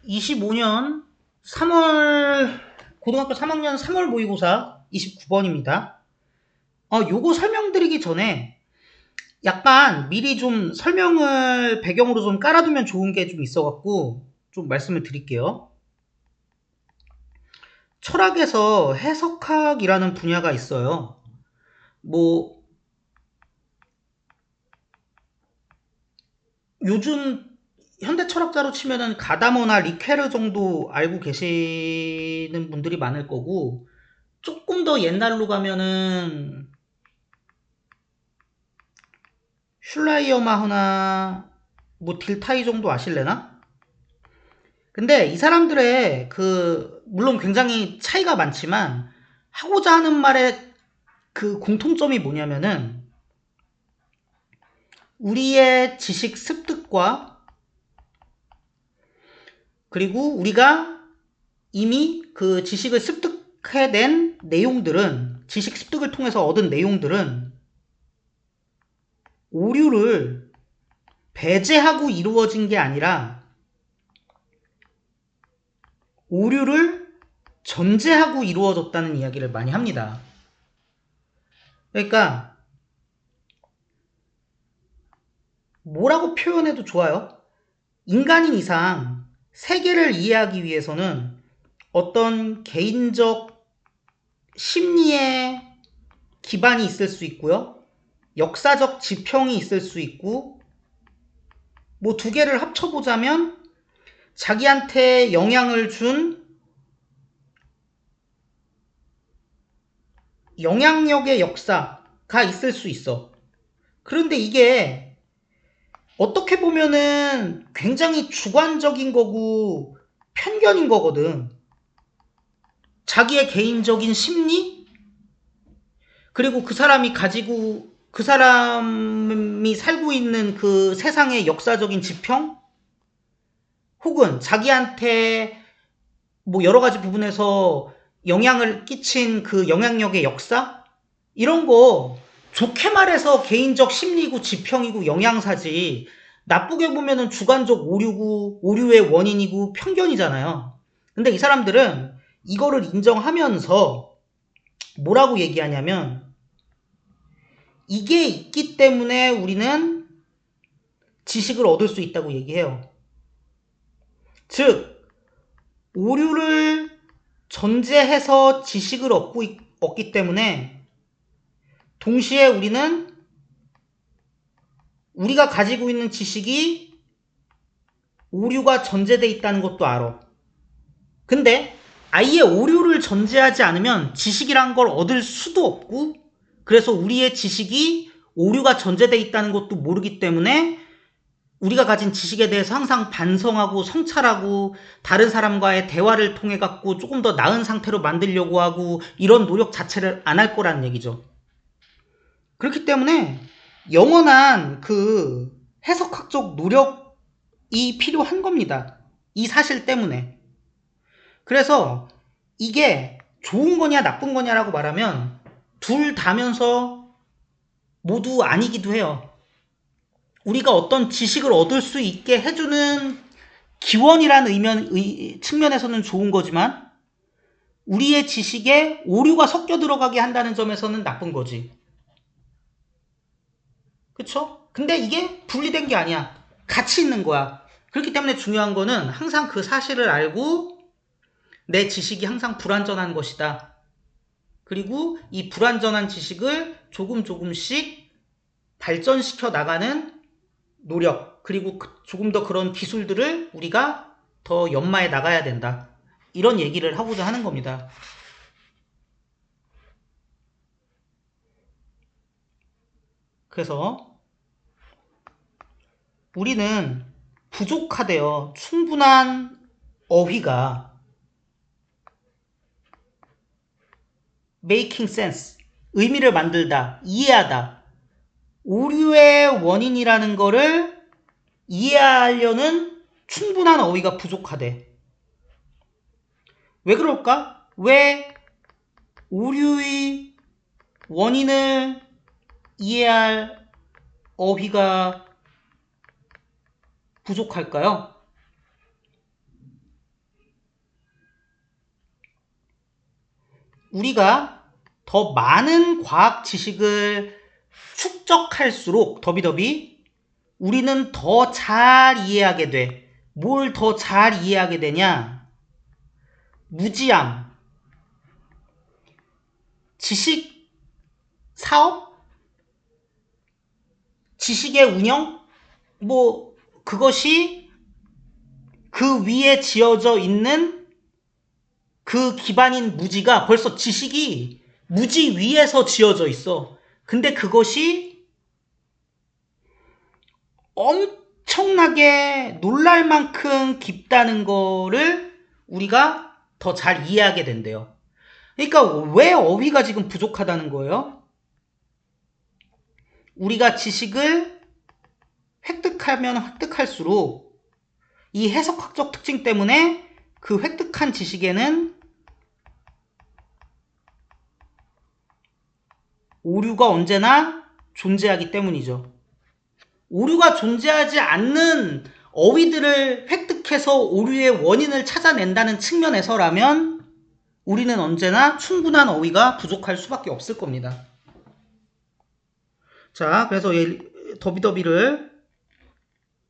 2025년 3월 고등학교 3학년 3월 모의고사 29번입니다. 요거 설명드리기 전에 약간 미리 좀 설명을 배경으로 좀 깔아두면 좋은 게 좀 있어갖고 좀 말씀을 드릴게요. 철학에서 해석학이라는 분야가 있어요. 뭐 요즘 현대 철학자로 치면은 가다머나 리케르 정도 알고 계시는 분들이 많을 거고, 조금 더 옛날로 가면은 슐라이어마흐나 뭐 딜타이 정도 아실래나? 근데 이 사람들의 물론 굉장히 차이가 많지만 하고자 하는 말의 그 공통점이 뭐냐면은 우리의 지식 습득과, 그리고 우리가 이미 그 지식을 습득해낸 내용들은, 지식 습득을 통해서 얻은 내용들은 오류를 배제하고 이루어진 게 아니라 오류를 전제하고 이루어졌다는 이야기를 많이 합니다. 그러니까 뭐라고 표현해도 좋아요. 인간인 이상 세계를 이해하기 위해서는 어떤 개인적 심리의 기반이 있을 수 있고요. 역사적 지평이 있을 수 있고, 뭐 두 개를 합쳐보자면 자기한테 영향을 준 영향력의 역사가 있을 수 있어. 그런데 이게 어떻게 보면은 굉장히 주관적인 거고 편견인 거거든. 자기의 개인적인 심리? 그리고 그 사람이 살고 있는 그 세상의 역사적인 지평? 혹은 자기한테 뭐 여러 가지 부분에서 영향을 끼친 그 영향력의 역사? 이런 거 좋게 말해서 개인적 심리고 지평이고 영양사지, 나쁘게 보면은 주관적 오류고 오류의 원인이고 편견이잖아요. 근데 이 사람들은 이거를 인정하면서 뭐라고 얘기하냐면, 이게 있기 때문에 우리는 지식을 얻을 수 있다고 얘기해요. 즉, 오류를 전제해서 지식을 얻기 때문에 동시에 우리가 가지고 있는 지식이 오류가 전제돼 있다는 것도 알아. 근데 아예 오류를 전제하지 않으면 지식이란 걸 얻을 수도 없고, 그래서 우리의 지식이 오류가 전제돼 있다는 것도 모르기 때문에 우리가 가진 지식에 대해서 항상 반성하고 성찰하고 다른 사람과의 대화를 통해 갖고 조금 더 나은 상태로 만들려고 하고, 이런 노력 자체를 안 할 거라는 얘기죠. 그렇기 때문에 영원한 그 해석학적 노력이 필요한 겁니다. 이 사실 때문에. 그래서 이게 좋은 거냐 나쁜 거냐라고 말하면 둘 다면서 모두 아니기도 해요. 우리가 어떤 지식을 얻을 수 있게 해주는 기원이라는 측면에서는 좋은 거지만, 우리의 지식에 오류가 섞여 들어가게 한다는 점에서는 나쁜 거지. 그쵸? 근데 이게 분리된 게 아니야. 같이 있는 거야. 그렇기 때문에 중요한 거는 항상 그 사실을 알고 내 지식이 항상 불완전한 것이다. 그리고 이 불완전한 지식을 조금씩 발전시켜 나가는 노력, 그리고 조금 더 그런 기술들을 우리가 더 연마해 나가야 된다. 이런 얘기를 하고자 하는 겁니다. 그래서 우리는 부족하대요. 충분한 어휘가 making sense, 의미를 만들다, 이해하다. 오류의 원인이라는 거를 이해하려는 충분한 어휘가 부족하대. 왜 그럴까? 왜 오류의 원인을 이해할 어휘가 부족할까요? 우리가 더 많은 과학 지식을 축적할수록 더비더비 우리는 더 잘 이해하게 돼. 뭘 더 잘 이해하게 되냐? 무지함, 지식 사업, 지식의 운영, 뭐 그것이 그 위에 지어져 있는 그 기반인 무지가 벌써 지식이 무지 위에서 지어져 있어. 근데 그것이 엄청나게 놀랄 만큼 깊다는 거를 우리가 더 잘 이해하게 된대요. 그러니까 왜 어휘가 지금 부족하다는 거예요? 우리가 지식을 획득하면 획득할수록 이 해석학적 특징 때문에 그 획득한 지식에는 오류가 언제나 존재하기 때문이죠. 오류가 존재하지 않는 어휘들을 획득해서 오류의 원인을 찾아낸다는 측면에서라면 우리는 언제나 충분한 어휘가 부족할 수밖에 없을 겁니다. 자, 그래서 더비더비를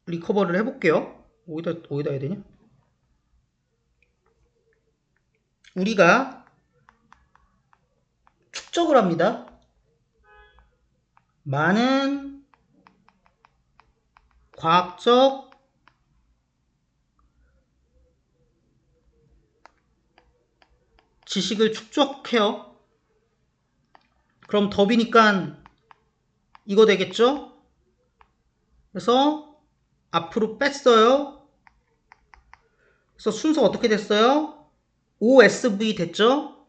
리커버를 해볼게요. 어디다 해야 되냐? 우리가 축적을 합니다. 많은 과학적 지식을 축적해요. 그럼 더비니까 이거 되겠죠? 그래서 앞으로 뺐어요. 그래서 순서 어떻게 됐어요? OSV 됐죠?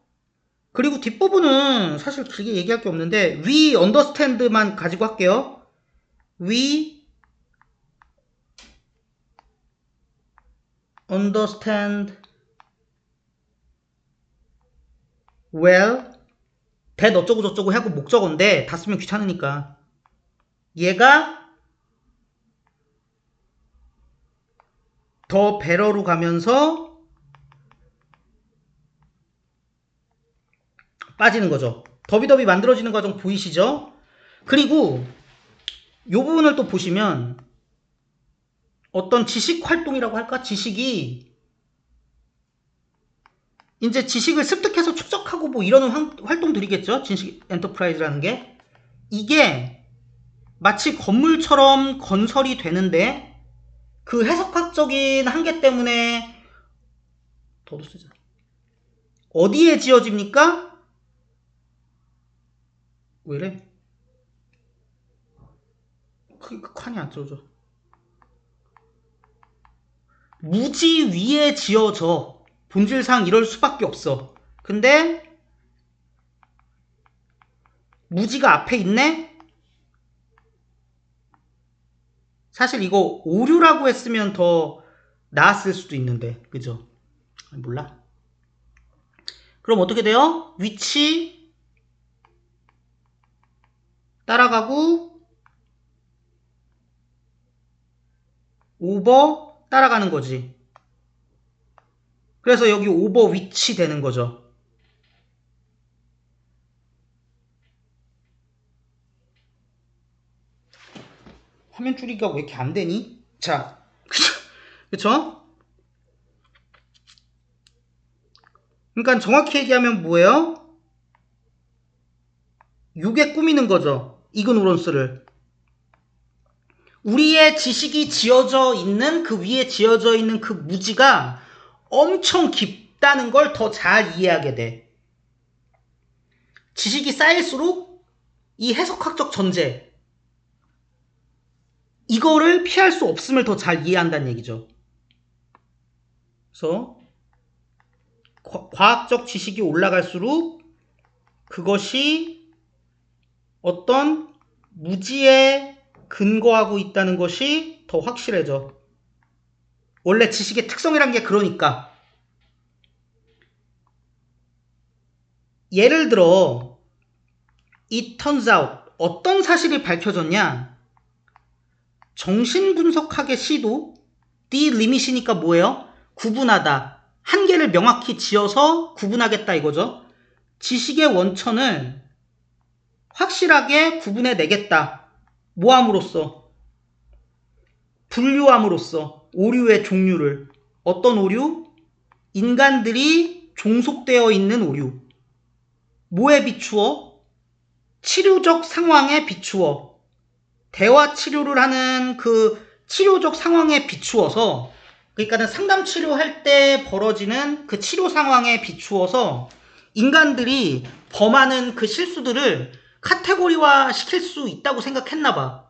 그리고 뒷부분은 사실 길게 얘기할 게 없는데 We understand만 가지고 할게요. We understand well that 어쩌고 저쩌고 하고 목적어인데 다 쓰면 귀찮으니까 얘가 더 배러로 가면서 빠지는 거죠. 더비더비 만들어지는 과정 보이시죠? 그리고 이 부분을 또 보시면 어떤 지식 활동이라고 할까? 지식이 이제 지식을 습득해서 축적하고 뭐 이러는 활동들이겠죠? 지식 엔터프라이즈라는 게. 이게 마치 건물처럼 건설이 되는데 그 해석학적인 한계 때문에 더도 쓰자. 어디에 지어집니까? 왜래? 그 칸이 안 써져. 무지 위에 지어져. 본질상 이럴 수밖에 없어. 근데 무지가 앞에 있네? 사실 이거 오류라고 했으면 더 나았을 수도 있는데, 그죠? 몰라. 그럼 어떻게 돼요? 위치 따라가고 오버 따라가는 거지. 그래서 여기 오버 위치 되는 거죠. 화면 줄이기가 왜 이렇게 안 되니? 자, 그쵸? 그러니까 정확히 얘기하면 뭐예요? 요게 꾸미는 거죠. 이그노런스를. 우리의 지식이 지어져 있는 그 위에 지어져 있는 그 무지가 엄청 깊다는 걸 더 잘 이해하게 돼. 지식이 쌓일수록 이 해석학적 전제 이거를 피할 수 없음을 더 잘 이해한다는 얘기죠. 그래서 과학적 지식이 올라갈수록 그것이 어떤 무지에 근거하고 있다는 것이 더 확실해져. 원래 지식의 특성이란 게 그러니까. 예를 들어 it turns out 어떤 사실이 밝혀졌냐? 정신분석학의 시도 delimit이니까 뭐예요? 구분하다. 한계를 명확히 지어서 구분하겠다 이거죠. 지식의 원천을 확실하게 구분해 내겠다. 뭐 함으로써? 분류함으로써 오류의 종류를. 어떤 오류? 인간들이 종속되어 있는 오류. 뭐에 비추어? 치료적 상황에 비추어. 대화 치료를 하는 그 치료적 상황에 비추어서, 그러니까는 상담 치료할 때 벌어지는 그 치료 상황에 비추어서 인간들이 범하는 그 실수들을 카테고리화 시킬 수 있다고 생각했나 봐.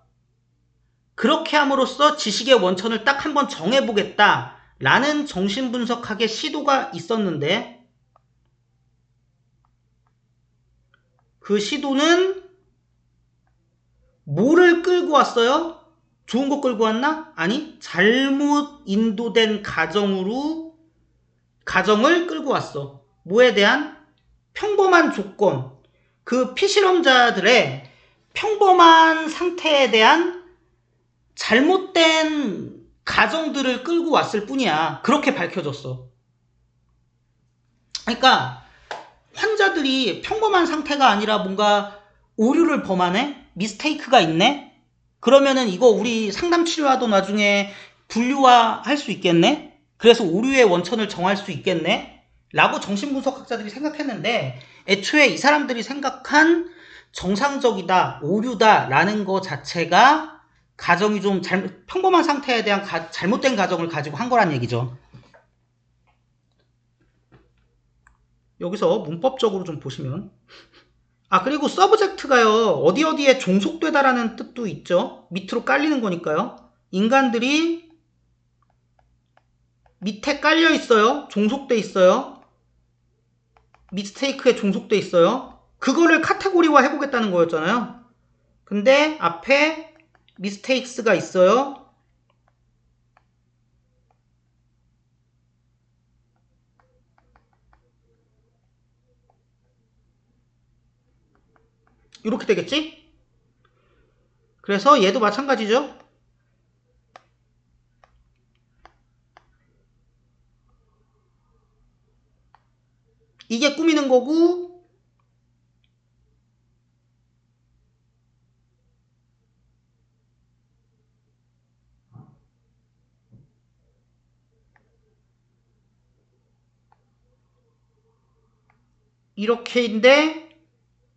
그렇게 함으로써 지식의 원천을 딱 한번 정해보겠다 라는 정신분석학의 시도가 있었는데, 그 시도는 뭐를 끌고 왔어요? 좋은 거 끌고 왔나? 아니, 잘못 인도된 가정을 끌고 왔어. 뭐에 대한? 평범한 조건, 그 피실험자들의 평범한 상태에 대한 잘못된 가정들을 끌고 왔을 뿐이야. 그렇게 밝혀졌어. 그러니까 환자들이 평범한 상태가 아니라 뭔가 오류를 범하네? 미스테이크가 있네? 그러면은 이거 우리 상담 치료하던 와중에 분류화할 수 있겠네? 그래서 오류의 원천을 정할 수 있겠네? 라고 정신분석학자들이 생각했는데, 애초에 이 사람들이 생각한 정상적이다, 오류다 라는 거 자체가 가정이 좀 평범한 상태에 대한 잘못된 가정을 가지고 한 거란 얘기죠. 여기서 문법적으로 좀 보시면, 그리고 서브젝트가요, 어디에 종속되다라는 뜻도 있죠. 밑으로 깔리는 거니까요. 인간들이 밑에 깔려 있어요. 종속돼 있어요. 미스테이크에 종속돼 있어요. 그거를 카테고리화 해보겠다는 거였잖아요. 근데 앞에 미스테이크스가 있어요. 이렇게 되겠지? 그래서 얘도 마찬가지죠. 이게 꾸미는 거고, 이렇게인데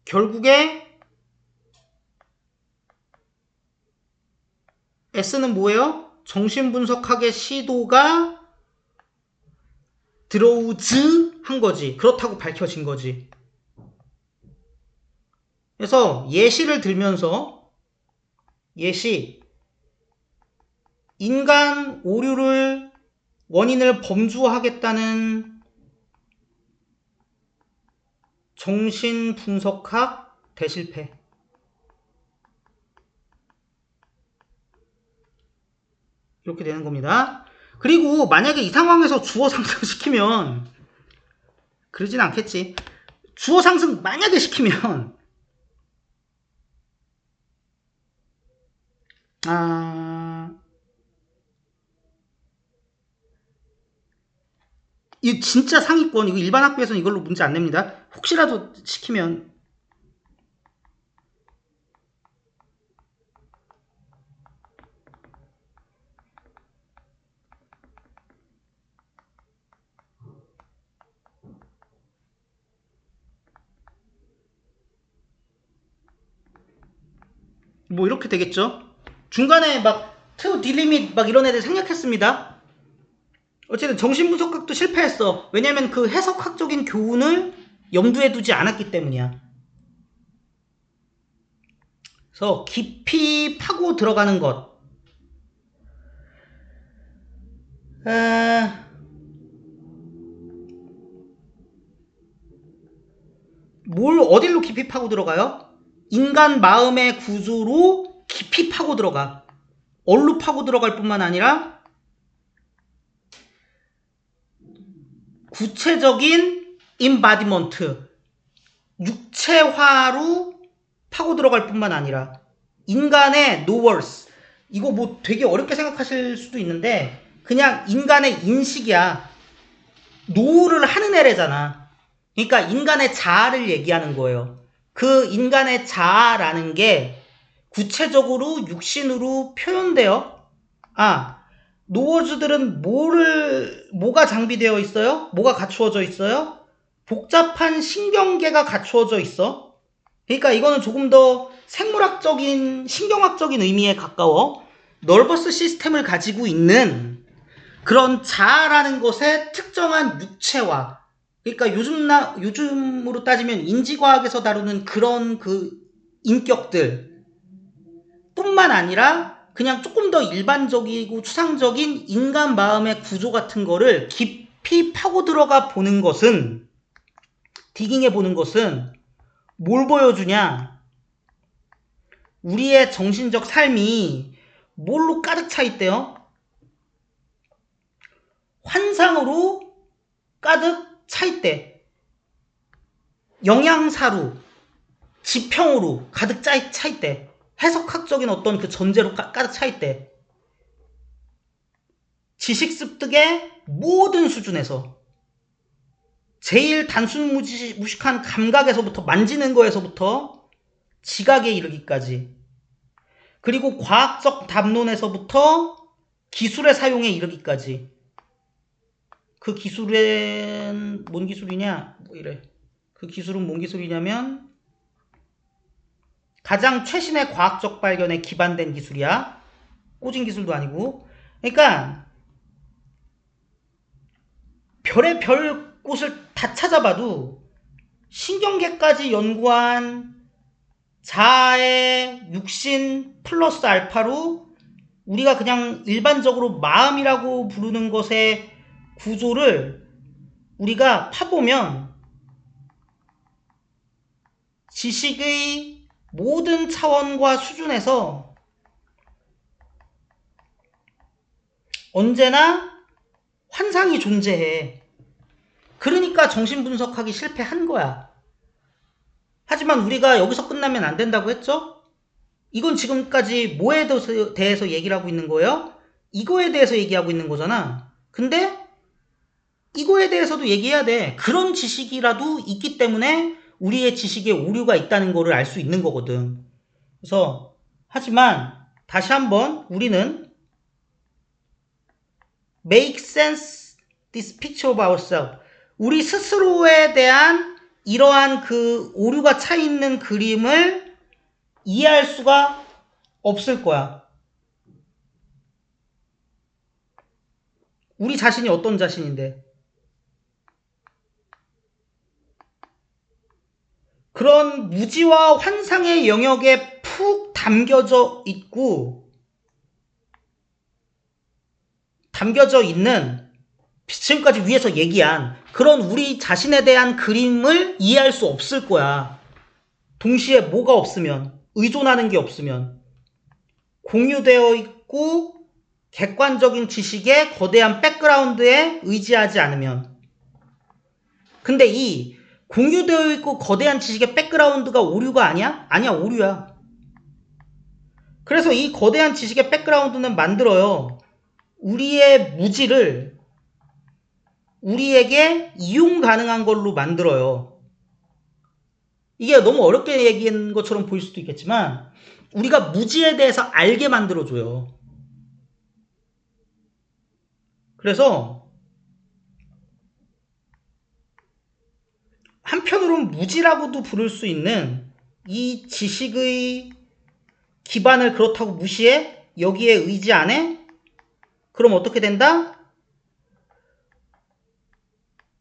결국에 S는 뭐예요? 정신분석학의 시도가 드로우즈 한 거지. 그렇다고 밝혀진 거지. 그래서 예시를 들면서, 예시, 인간 오류를 원인을 범주화하겠다는 정신분석학 대실패. 이렇게 되는 겁니다. 그리고 만약에 이 상황에서 주어 상승시키면, 그러진 않겠지. 주어 상승 만약에 시키면 이 진짜 상위권, 이거 일반 학교에서는 이걸로 문제 안 냅니다. 혹시라도 시키면. 뭐 이렇게 되겠죠. 중간에 막 to delimit 막 이런 애들 생략했습니다. 어쨌든 정신분석학도 실패했어. 왜냐면 그 해석학적인 교훈을 염두에 두지 않았기 때문이야. 그래서 깊이 파고 들어가는 것. 뭘 어디로 깊이 파고 들어가요? 인간 마음의 구조로 깊이 파고 들어가. 얼로 파고 들어갈 뿐만 아니라 구체적인 임바디먼트, 육체화로 파고 들어갈 뿐만 아니라 인간의 노월스, 이거 뭐 되게 어렵게 생각하실 수도 있는데 그냥 인간의 인식이야. 노를 하는 애래잖아. 그러니까 인간의 자아를 얘기하는 거예요. 그 인간의 자아라는 게 구체적으로 육신으로 표현돼요. 노어즈들은 뭐가 장비되어 있어요? 뭐가 갖추어져 있어요? 복잡한 신경계가 갖추어져 있어. 그러니까 이거는 조금 더 생물학적인, 신경학적인 의미에 가까워. 널버스 시스템을 가지고 있는 그런 자아라는 것의 특정한 육체화. 그러니까 요즘으로 따지면 인지과학에서 다루는 그런 그 인격들 뿐만 아니라 그냥 조금 더 일반적이고 추상적인 인간 마음의 구조 같은 거를 깊이 파고 들어가 보는 것은, 디깅해 보는 것은 뭘 보여주냐? 우리의 정신적 삶이 뭘로 가득 차 있대요? 환상으로 가득 차 있대. 영양사로, 지평으로 가득 차 있대. 해석학적인 어떤 그 전제로 가득 차 있대. 지식 습득의 모든 수준에서, 제일 단순 무식한 감각에서부터, 만지는 거에서부터 지각에 이르기까지, 그리고 과학적 담론에서부터 기술의 사용에 이르기까지. 그 기술은 뭔 기술이냐? 그 기술은 뭔 기술이냐면 가장 최신의 과학적 발견에 기반된 기술이야. 꼬진 기술도 아니고. 그러니까 별의 별 곳을 다 찾아봐도 신경계까지 연구한 자아의 육신 플러스 알파로 우리가 그냥 일반적으로 마음이라고 부르는 것의 구조를 우리가 파보면 지식의 모든 차원과 수준에서 언제나 환상이 존재해. 그러니까 정신분석하기 실패한 거야. 하지만 우리가 여기서 끝나면 안 된다고 했죠? 이건 지금까지 뭐에 대해서 얘기를 하고 있는 거예요? 이거에 대해서 얘기하고 있는 거잖아. 근데 이거에 대해서도 얘기해야 돼. 그런 지식이라도 있기 때문에 우리의 지식에 오류가 있다는 거를 알 수 있는 거거든. 그래서 하지만 다시 한번 우리는 make sense this picture of ourselves. 우리 스스로에 대한 이러한 그 오류가 차 있는 그림을 이해할 수가 없을 거야. 우리 자신이 어떤 자신인데. 그런 무지와 환상의 영역에 푹 담겨져 있는 지금까지 위에서 얘기한 그런 우리 자신에 대한 그림을 이해할 수 없을 거야. 동시에 뭐가 없으면, 의존하는 게 없으면, 공유되어 있고 객관적인 지식의 거대한 백그라운드에 의지하지 않으면. 근데 이 공유되어 있고 거대한 지식의 백그라운드가 오류가 아니야? 아니야, 오류야. 그래서 이 거대한 지식의 백그라운드는 만들어요. 우리의 무지를 우리에게 이용 가능한 걸로 만들어요. 이게 너무 어렵게 얘기한 것처럼 보일 수도 있겠지만 우리가 무지에 대해서 알게 만들어줘요. 그래서 한편으로는 무지라고도 부를 수 있는 이 지식의 기반을 그렇다고 무시해? 여기에 의지 안 해? 그럼 어떻게 된다?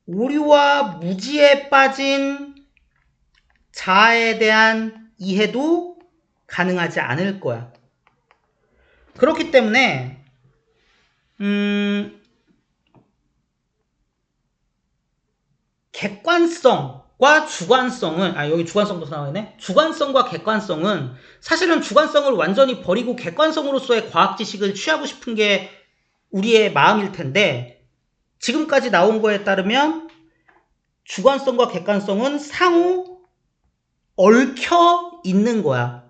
오류와 무지에 빠진 자아에 대한 이해도 가능하지 않을 거야. 그렇기 때문에 객관성과 주관성은, 여기 주관성도 나와있네. 주관성과 객관성은 사실은 주관성을 완전히 버리고 객관성으로서의 과학 지식을 취하고 싶은 게 우리의 마음일 텐데, 지금까지 나온 거에 따르면 주관성과 객관성은 상호 얽혀 있는 거야.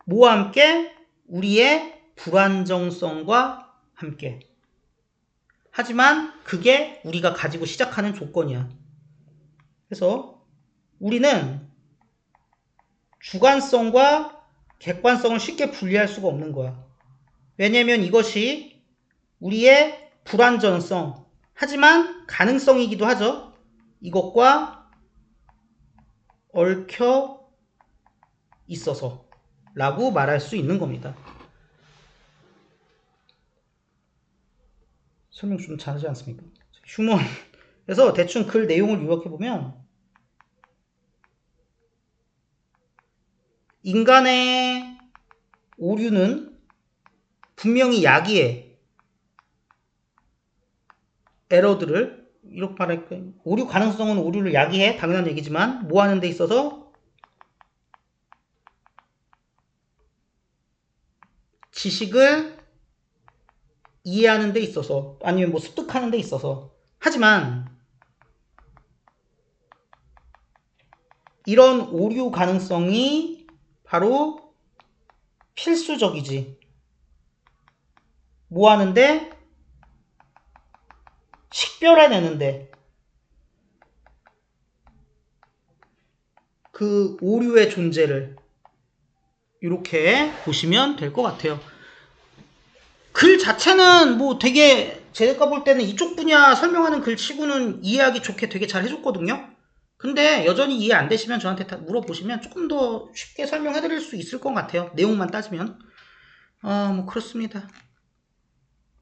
뭐와 함께? 우리의 불안정성과 함께. 하지만 그게 우리가 가지고 시작하는 조건이야. 그래서 우리는 주관성과 객관성을 쉽게 분리할 수가 없는 거야. 왜냐면 이것이 우리의 불완전성, 하지만 가능성이기도 하죠. 이것과 얽혀 있어서 라고 말할 수 있는 겁니다. 설명 좀 잘하지 않습니까? 휴먼. 그래서 대충 글 내용을 요약해보면 인간의 오류는 분명히 야기의 에러들을 이렇게 말할까, 오류 가능성은 오류를 야기해, 당연한 얘기지만 뭐 하는 데 있어서 지식을 이해하는 데 있어서, 아니면 뭐 습득하는 데 있어서. 하지만 이런 오류 가능성이 바로 필수적이지. 뭐 하는데? 식별해내는데. 그 오류의 존재를 이렇게 보시면 될 것 같아요. 글 자체는 뭐 되게 제가 볼 때는 이쪽 분야 설명하는 글 치고는 이해하기 좋게 되게 잘 해줬거든요. 근데 여전히 이해 안 되시면 저한테 물어보시면 조금 더 쉽게 설명해 드릴 수 있을 것 같아요. 내용만 따지면. 뭐 그렇습니다.